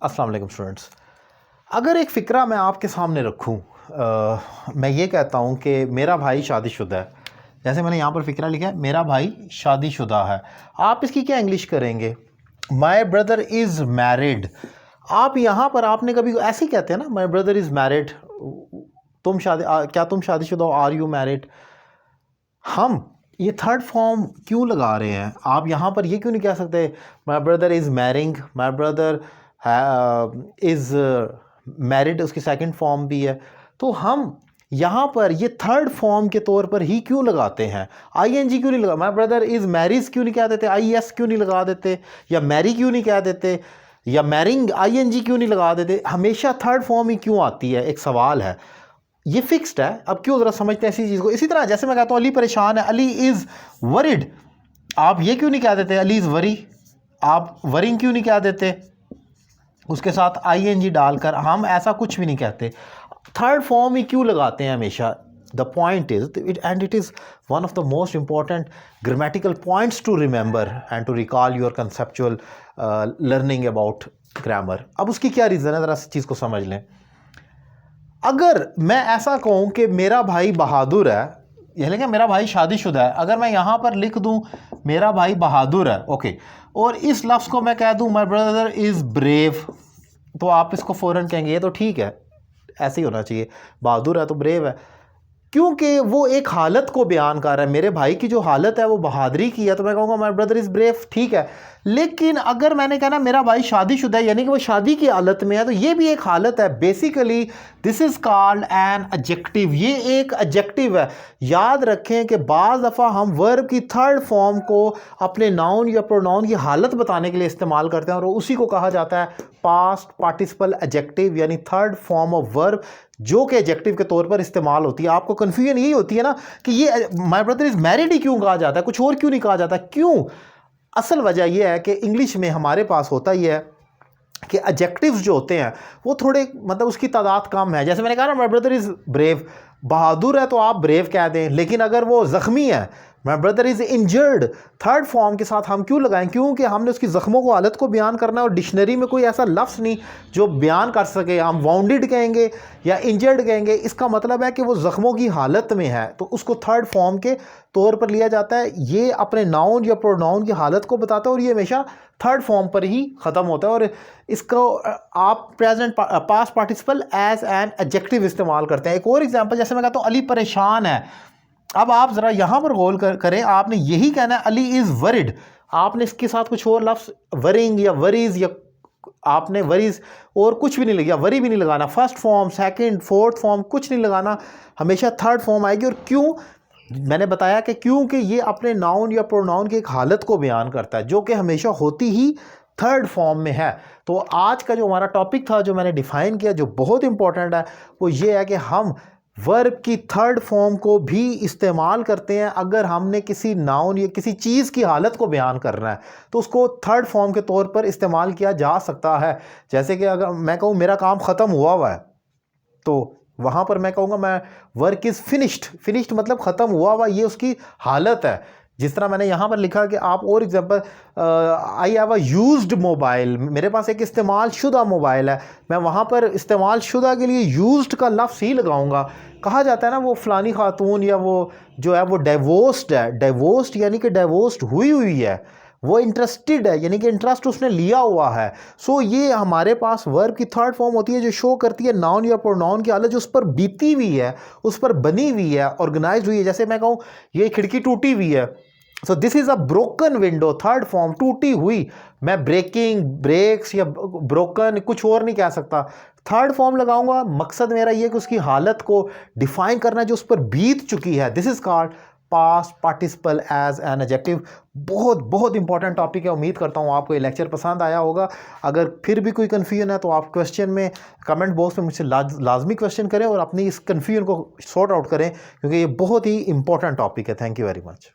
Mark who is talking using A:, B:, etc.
A: अस्सलाम वालेकुम स्टूडेंट्स। अगर एक फ़िक्रा मैं आपके सामने रखूं, मैं ये कहता हूं कि मेरा भाई शादीशुदा है। जैसे मैंने यहाँ पर फ़िक्रा लिखा है, मेरा भाई शादीशुदा है। आप इसकी क्या इंग्लिश करेंगे? My brother is married. आप यहाँ पर आपने कभी ऐसे ही कहते हैं ना, माई ब्रदर इज़ मैरिड। क्या तुम शादीशुदा हो? Are you married? हम ये थर्ड फॉर्म क्यों लगा रहे हैं? आप यहाँ पर ये क्यों नहीं कह सकते my brother is marrying, my brother is married, उसकी सेकंड फॉर्म भी है। तो हम यहाँ पर ये थर्ड फॉर्म के तौर पर ही क्यों लगाते हैं? आईएनजी क्यों नहीं लगा? माई ब्रदर इज़ मैरिज क्यों नहीं कह देते? आईएस क्यों नहीं लगा देते? या मैरी क्यों नहीं कह देते? या मैरिंग आईएनजी क्यों नहीं लगा देते? हमेशा थर्ड फॉर्म ही क्यों आती है? एक सवाल है, ये फिक्स्ड है। अब क्यों ज़रा समझते हैं इसी चीज़ को। इसी तरह जैसे मैं कहता हूँ अली परेशान है, अली इज़ वरिड। आप ये क्यों नहीं कह देते अली इज़ वरी? आप वरिंग क्यों नहीं कह देते उसके साथ आईएनजी डालकर? हम ऐसा कुछ भी नहीं कहते। थर्ड फॉर्म ही क्यों लगाते हैं हमेशा? The point is it is one of the most important grammatical points to remember and to recall your conceptual learning about grammar. अब उसकी क्या रीज़न है, ज़रा इस चीज़ को समझ लें। अगर मैं ऐसा कहूँ कि मेरा भाई बहादुर है, यानी कि मेरा भाई शादीशुदा है, अगर मैं यहाँ पर लिख दूँ मेरा भाई बहादुर है, ओके, और इस लफ्ज़ को मैं कह दूँ माई ब्रदर इज़ ब्रेव, तो आप इसको फ़ौरन कहेंगे ये तो ठीक है, ऐसे ही होना चाहिए, बहादुर है तो ब्रेव है, क्योंकि वो एक हालत को बयान कर रहा है। मेरे भाई की जो हालत है वो बहादुरी की है, तो मैं कहूँगा माई ब्रदर इज़ ब्रेव, ठीक है। लेकिन अगर मैंने कहा ना मेरा भाई शादीशुदा है, यानी कि वो शादी की हालत में है, तो ये भी एक हालत है। Basically this is called an adjective. ये एक एडजेक्टिव है। याद रखें कि बाज़ दफ़ा हम वर्ब की थर्ड फॉर्म को अपने नाउन या प्रोनाउन की हालत बताने के लिए इस्तेमाल करते हैं, और उसी को कहा जाता है पास्ट पार्टिसिपल एडजेक्टिव, यानी थर्ड फॉर्म ऑफ वर्ब, जो कि एडजेक्टिव के तौर पर इस्तेमाल होती है। आपको कन्फ्यूजन यही होती है ना कि ये my brother is married he क्यों कहा जाता है, कुछ और क्यों नहीं कहा जाता? क्यों? असल वजह यह है कि इंग्लिश में हमारे पास होता ही है कि एडजेक्टिव्स जो होते हैं वो थोड़े, मतलब उसकी तादाद कम है। जैसे मैंने कहा ना माय ब्रदर इज़ ब्रेव, बहादुर है तो आप ब्रेव कह दें, लेकिन अगर वो ज़ख्मी है, my brother is injured, third form के साथ हम क्यों लगाएं? क्योंकि हमने उसकी ज़ख्मों को, हालत को बयान करना है, और डिक्शनरी में कोई ऐसा लफ्ज़ नहीं जो बयान कर सके। हम वाउंडेड कहेंगे या इंजर्ड कहेंगे, इसका मतलब है कि वो ज़ख्मों की हालत में है, तो उसको थर्ड फॉर्म के तौर पर लिया जाता है। ये अपने नाउन या प्रोनाउन की हालत को बताता है, और ये हमेशा थर्ड फॉर्म पर ही ख़त्म होता है। और इसको आप present past participle as an adjective इस्तेमाल करते हैं। एक और एग्जांपल, जैसे मैं कहता हूँ अली परेशान है। अब आप ज़रा यहाँ पर गौर करें, आपने यही कहना है अली इज़ वरिड, आपने इसके साथ कुछ और लफ्ज़ वरिंग या वरीज, या आपने वरीज और कुछ भी नहीं लगा, वरी भी नहीं लगाना। First form, second, fourth form कुछ नहीं लगाना, हमेशा थर्ड फॉर्म आएगी। और क्यों? मैंने बताया कि क्योंकि ये अपने नाउन या प्रोनाउन की एक हालत को बयान करता है, जो कि हमेशा होती ही थर्ड फॉर्म में है। तो आज का जो हमारा टॉपिक था, जो मैंने डिफ़ाइन किया, जो बहुत इंपॉर्टेंट है, वो ये है कि हम वर्ब की थर्ड फॉर्म को भी इस्तेमाल करते हैं अगर हमने किसी नाउन या किसी चीज़ की हालत को बयान करना है, तो उसको थर्ड फॉर्म के तौर पर इस्तेमाल किया जा सकता है। जैसे कि अगर मैं कहूँ मेरा काम ख़त्म हुआ है, तो वहाँ पर मैं कहूँगा मैं वर्क इज़ फिनिश्ड। फिनिश्ड मतलब ख़त्म हुआ, ये उसकी हालत है। जिस तरह मैंने यहाँ पर लिखा कि आप, और example, I have a used mobile, मेरे पास एक इस्तेमाल शुदा मोबाइल है, मैं वहाँ पर इस्तेमाल शुदा के लिए यूज्ड का लफ्ज़ ही लगाऊंगा। कहा जाता है ना वो फ़लानी खातून या वो जो है वो डाइवोर्स्ड है। डाइवोर्स्ड यानी कि डाइवोर्स्ड हुई है, वो इंटरेस्टेड है, यानी कि इंटरेस्ट उसने लिया हुआ है। सो ये हमारे पास वर्ब की थर्ड फॉर्म होती है, जो शो करती है नाउन या प्रोनाउन की हालत जो उस पर बीती हुई है, उस पर बनी हुई है, ऑर्गेनाइज्ड हुई है। जैसे मैं कहूँ ये खिड़की टूटी हुई है, so this is a broken window, third form, टूटी हुई। मैं ब्रेकिंग, ब्रेक्स या ब्रोकन कुछ और नहीं कह सकता, थर्ड फॉर्म लगाऊंगा। मकसद मेरा ये कि उसकी हालत को डिफाइन करना जो उस पर बीत चुकी है। This is called past participle as an adjective. बहुत बहुत इंपॉर्टेंट टॉपिक है। उम्मीद करता हूँ आपको ये लेक्चर पसंद आया होगा। अगर फिर भी कोई कन्फ्यूजन है तो आप क्वेश्चन में, कमेंट बॉक्स में मुझसे लाजमी क्वेश्चन करें और अपनी इस कन्फ्यूजन को सॉर्ट आउट करें, क्योंकि ये बहुत ही इंपॉर्टेंट टॉपिक है। Thank you very much.